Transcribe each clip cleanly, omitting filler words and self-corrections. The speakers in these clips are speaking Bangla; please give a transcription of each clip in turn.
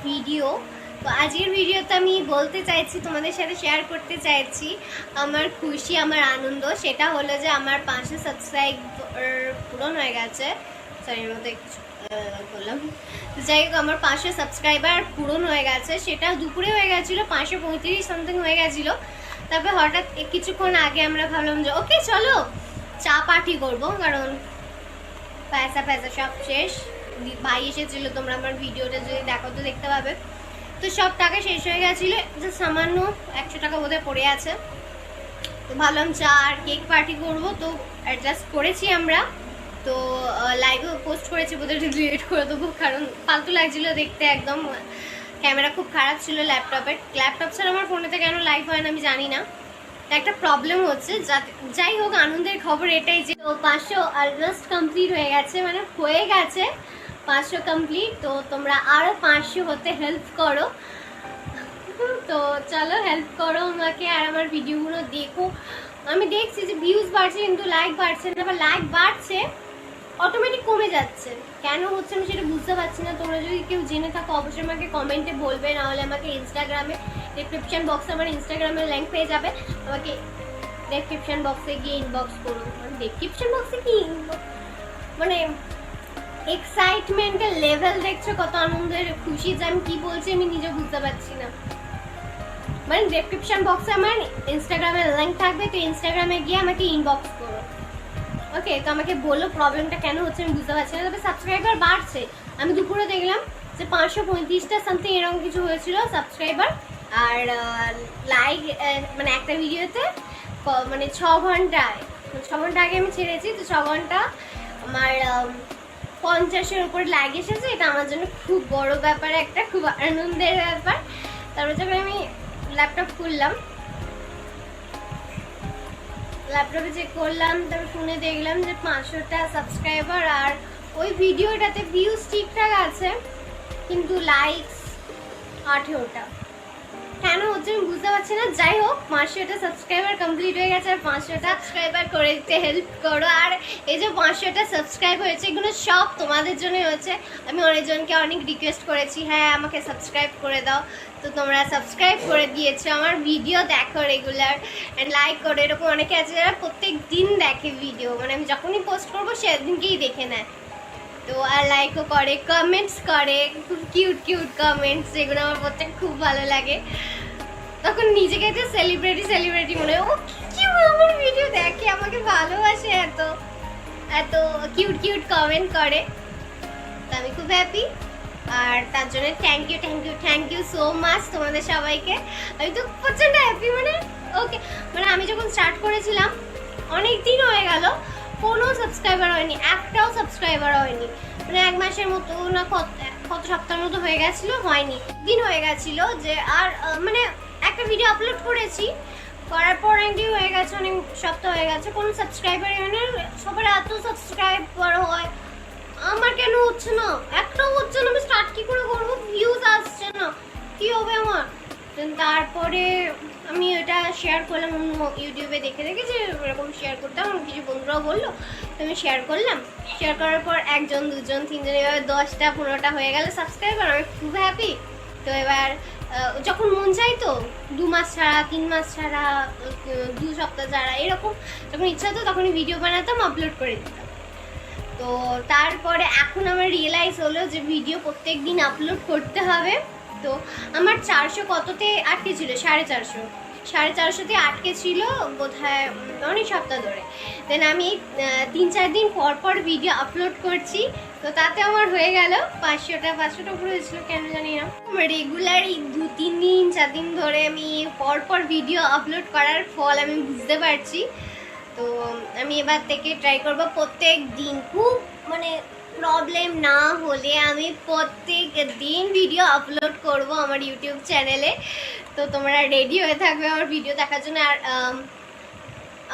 ভিডিও। তো আজকের ভিডিওতে আমি বলতে চাইছি, তোমাদের সাথে শেয়ার করতে চাইছি আমার খুশি, আমার আনন্দ। সেটা হলো যে আমার 500 সাবস্ক্রাইব পূরণ হয়ে গেছে। সরি, এর মধ্যে কিছু বললাম। যাই হোক, আমার 500 সাবস্ক্রাইবার পূরণ হয়ে গেছে। সেটা দুপুরে হয়ে গেছিলো, 535 সামথিং হয়ে গেছিলো। তারপরে হঠাৎ কিছুক্ষণ আগে আমরা ভাবলাম যে ওকে চলো চা পার্টি করবো, কারণ পয়সা সব শেষ। ভাই এসেছিল, তোমরা আমার ভিডিওটা যদি দেখো তো দেখতে পাবে। তো সব টাকা শেষ হয়ে গেছিলো, যে সামান্য 100 টাকা বোধহয় পড়ে আছে। তো ভাবলাম চা আর কেক পার্টি করবো, তো অ্যাডজাস্ট করেছি আমরা। তো লাইভে পোস্ট করেছি, বোধহয় ডিলিট করে দেবো, কারণ ফালতু লাগছিলো দেখতে। একদম ক্যামেরা খুব খারাপ ছিল ল্যাপটপের। ল্যাপটপ ছাড়া আমার ফোনেতে কেন লাইভ হয় না আমি জানি না, একটা প্রবলেম হচ্ছে। যাই হোক, আনন্দের খবর এটাই যে 500 অলমোস্ট কমপ্লিট হয়ে গেছে, মানে হয়ে গেছে 500 কমপ্লিট। তো তোমরা আরও 500 হতে হেল্প করো। তো চলো হেল্প করো আমাকে, আর আমার ভিডিওগুলো দেখো। আমি দেখছি যে ভিউজ বাড়ছে কিন্তু লাইক বাড়ছে না, বা লাইক বাড়ছে অটোমেটিক কমে যাচ্ছে। কেন হচ্ছে আমি সেটা বুঝতে পারছি না। তোমরা যদি কেউ জেনে থাকো অবশ্যই আমাকে কমেন্টে বলবে, নাহলে আমাকে ইনস্টাগ্রামে ডেসক্রিপশন বক্সে আমার ইনস্টাগ্রামের লিংক পেয়ে যাবে, আমাকে ডেসক্রিপশন বক্সে গিয়ে ইনবক্স করুন। মানে ডেসক্রিপশন বক্সে কি মানে এক্সাইটমেন্টের লেভেল দেখছো, কত আনন্দের খুশি যে আমি কি বলছি আমি নিজে বুঝতে পারছি না। মানে ডেসক্রিপশন বক্সে আমার ইনস্টাগ্রামের লিংক থাকবে, তো ইনস্টাগ্রামে গিয়ে আমাকে ইনবক্স করো। ওকে, তো আমাকে বলো প্রবলেমটা কেন হচ্ছে আমি বুঝতে পারছি না। তবে সাবস্ক্রাইবার বাড়ছে, আমি দুপুরে দেখলাম যে 535টা সামথিং এরকম কিছু হয়েছিল সাবস্ক্রাইবার। আর লাইক মানে একটা ভিডিওতে মানে 6 ঘন্টা আগে আমি ছেড়েছি, তো 6 ঘন্টা আমার 50-এর উপরে লাইক এসেছে। এটা আমার জন্য খুব বড় ব্যাপার, একটা খুব আনন্দের ব্যাপার। তারপর যখন আমি ল্যাপটপ খুললাম, ল্যাপটপে চেক করলাম, তারপর ফোনে দেখলাম যে 500টা সাবস্ক্রাইবার। আর ওই ভিডিওটাতে ভিউজ ঠিকঠাক আছে, কিন্তু লাইকস 18টা। কেন হচ্ছে আমি বুঝতে পারছি না। যাই হোক, 500টা সাবস্ক্রাইবার কমপ্লিট হয়ে গেছে, আর 500টা সাবস্ক্রাইবার করে দিতে হেল্প করো। আর এই যে 500টা সাবস্ক্রাইব হয়েছে, এগুলো সব তোমাদের জন্যই হয়েছে। আমি অনেকজনকে অনেক রিকোয়েস্ট করেছি, হ্যাঁ আমাকে সাবস্ক্রাইব করে দাও, তো তোমরা সাবস্ক্রাইব করে দিয়েছো। আমার ভিডিও দেখো রেগুলার, অ্যান্ড লাইক করো। এরকম অনেকে আছে যারা প্রত্যেক দিন দেখে ভিডিও, মানে আমি যখনই পোস্ট করবো সেদিনকেই দেখে নেয়। তো আর লাইকও করে, কমেন্টস করে, খুব কিউট কিউট কমেন্টস, যেগুলো আমার প্রত্যেক খুব ভালো লাগে। তখন নিজেকে তো সেলিব্রিটি মনে হয়, ও কি আমার ভিডিও দেখে, আমাকে ভালোবাসে, এত এত কিউট কিউট কমেন্ট করে। তো আমি খুব হ্যাপি, আর তার জন্য থ্যাংক ইউ সো মাচ তোমাদের সবাইকে। আমি তো প্রচণ্ড হ্যাপি। মানে ওকে, মানে আমি যখন স্টার্ট করেছিলাম অনেক দিন হয়ে গেল, কোনো সাবস্ক্রাইবার হয়নি, একটাও সাবস্ক্রাইবার হয়নি। মানে 1 মাসের মতো না কত সপ্তাহের মতো হয়ে গেছিলো, হয়নি। দিন হয়ে গেছিলো যে, আর মানে একটা ভিডিও আপলোড করেছি, করার পর অনেকদিন হয়ে গেছে, অনেক সপ্তাহ হয়ে গেছে, কোনো সাবস্ক্রাইবার মানে সবার এত সাবস্ক্রাইবার হয়, আমার কেন হচ্ছে না? একটাও হচ্ছে না। আমি স্টার্ট কি করে করবো? ভিউজ আসছে না, কি হবে আমার? তারপরে আমি এটা শেয়ার করলাম ইউটিউবে দেখে যে এরকম শেয়ার করতাম, আমার কিছু বন্ধুরাও বললো, তো আমি শেয়ার করলাম। শেয়ার করার পর 1 জন 2 জন 3 জন এবার 10টা 15টা হয়ে গেল সাবস্ক্রাইবার। আমি খুব হ্যাপি। তো এবার যখন মন চাইতো 2 মাস ছাড়া, 3 মাস ছাড়া, 2 সপ্তাহ ছাড়া, এরকম যখন ইচ্ছা হতো তখনই ভিডিও বানাতাম, আপলোড করে দিতাম। তো তারপরে এখন আমার রিয়েলাইজ হলো যে ভিডিও প্রত্যেক দিন আপলোড করতে হবে। তো আমার 400 কততে আটকে ছিল, 450 আটকে ছিল বোধহয় অনেক সপ্তাহ ধরে। দেন আমি 3-4 দিন পর ভিডিও আপলোড করছি, তো তাতে আমার হয়ে গেল 500টা উপরে হয়েছিল, কেন জানি না। রেগুলারই 2-3 দিন 4 দিন ধরে আমি পর ভিডিও আপলোড করার ফল আমি বুঝতে পারছি। তো আমি এবার থেকে ট্রাই করবো প্রত্যেক দিন, খুব মানে প্রবলেম না হলে আমি প্রত্যেক দিন ভিডিও আপলোড করব আমার ইউটিউব চ্যানেলে। তো তোমরা রেডি হয়ে থাকবে আমার ভিডিও দেখার জন্য। আর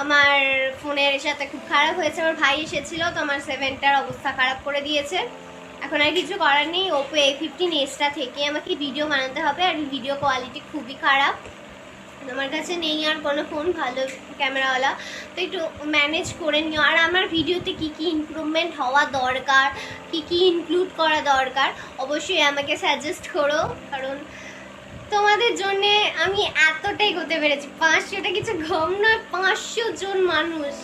আমার ফোনের সাথে খুব খারাপ হয়েছে, আমার ভাই এসেছিলো, তো আমার 7টার অবস্থা খারাপ করে দিয়েছে। এখন আর কিছু করার নেই, ওপো A15 Sটা থেকে আমাকে ভিডিও বানাতে হবে, আর ভিডিও কোয়ালিটি খুবই খারাপ। আমার কাছে নেই আর কোনো ফোন ভালো ক্যামেরাওয়ালা, তো একটু ম্যানেজ করে নিও। আর আমার ভিডিওতে কি কি ইমপ্রুভমেন্ট হওয়া দরকার, কি কি ইনক্লুড করা দরকার, অবশ্যই আমাকে সাজেস্ট করো, কারণ তোমাদের জন্যে আমি এতটাই করতে পেরেছি। 500টা কিছু কম নয়, 500 জন মানুষ,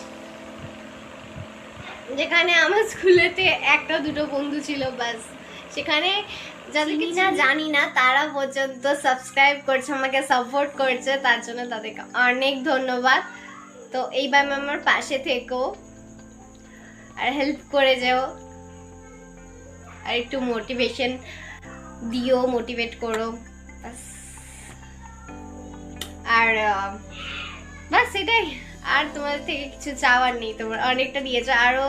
যেখানে আমার স্কুলেতে একটা দুটো বন্ধু ছিল বাস, সেখানে যাদেরকে জানি না তারা পর্যন্ত সাবস্ক্রাইব করছে, আমাকে সাপোর্ট করছে, তার জন্য তাদেরকে অনেক ধন্যবাদ। তো এইভাবে আমার পাশে থেকো আর হেল্প করে যাও, আর একটু মোটিভেশন দিও, মোটিভেট করো বাস। আর বাস এটাই, আর তোমাদের থেকে কিছু চাওয়ার নেই, তোমরা অনেকটা দিয়েছো, আরও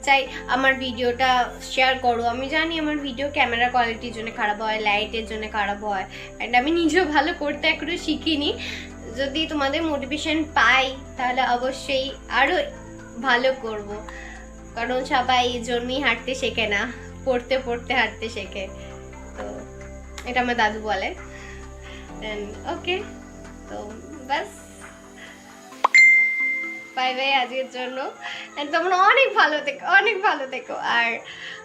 চাই আমার ভিডিওটা শেয়ার করো। আমি জানি আমার ভিডিও ক্যামেরা কোয়ালিটির জন্য খারাপ হয়, লাইটের জন্য খারাপ হয়, অ্যান্ড আমি নিজেও ভালো করতে এখনো শিখিনি। যদি তোমাদের মোটিভেশন পাই তাহলে অবশ্যই আরও ভালো করব, কারণ সবাই জন্মেই হাঁটতে শেখে না, পড়তে পড়তে হাঁটতে শেখে। তো এটা আমার দাদু বলে। ওকে, তো বাস বাই বাই আজকের জন্য। তোমরা অনেক ভালো থেকো, অনেক ভালো থেকো, আর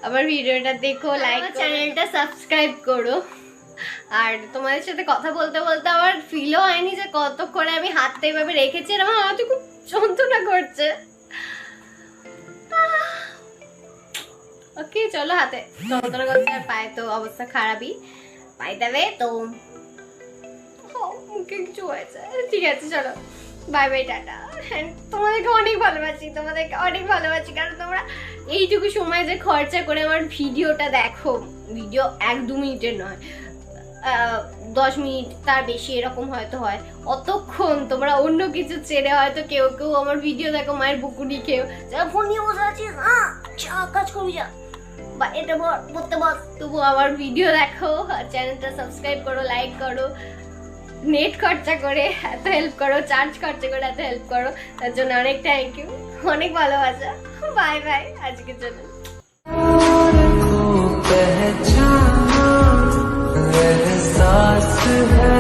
আমার ভিডিওটা দেখো, লাইক, চ্যানেলটা সাবস্ক্রাইব করো। আর তোমাদের সাথে কথা বলতে বলতে আমার ফিলও হয়নি যে কতক্ষণে আমি হাতটা এভাবে রেখেছি, আর আমার হাতে খুব যন্ত্রণা করছে। ওকে চলো, হাতে যন্ত্রণা করছে আর পায়ে তো অবস্থা খারাপই, পায়ে দেবে তো মুখে কিছু হয়েছে। ঠিক আছে চলো, বাই বাই, টাটা। তোমাদেরকে অনেক ভালোবাসি, তোমাদেরকে অনেক ভালোবাসি, কারণ তোমরা এইটুকু সময় যে খরচা করে আমার ভিডিওটা দেখো, ভিডিও 1-2 মিনিটের নয়, 10 মিনিট তার বেশি এরকম হয়তো হয়, অতক্ষণ তোমরা অন্য কিছু ছেড়ে হয়তো কেউ কেউ আমার ভিডিও দেখো, মায়ের বুকুনি খেয়েও, যারা ফোন নিয়ে বসে আছিস কাজ করবি যা, বা এটা পড়তে বস, তবু আমার ভিডিও দেখো, চ্যানেলটা সাবস্ক্রাইব করো, লাইক করো, নেট খরচা করে এত হেল্প করো, চার্জ খরচা করে এত হেল্প করো, তার জন্য অনেক থ্যাংক ইউ, অনেক ভালোবাসা। বাই বাই আজকের জন্য। पहचाना एहसास है।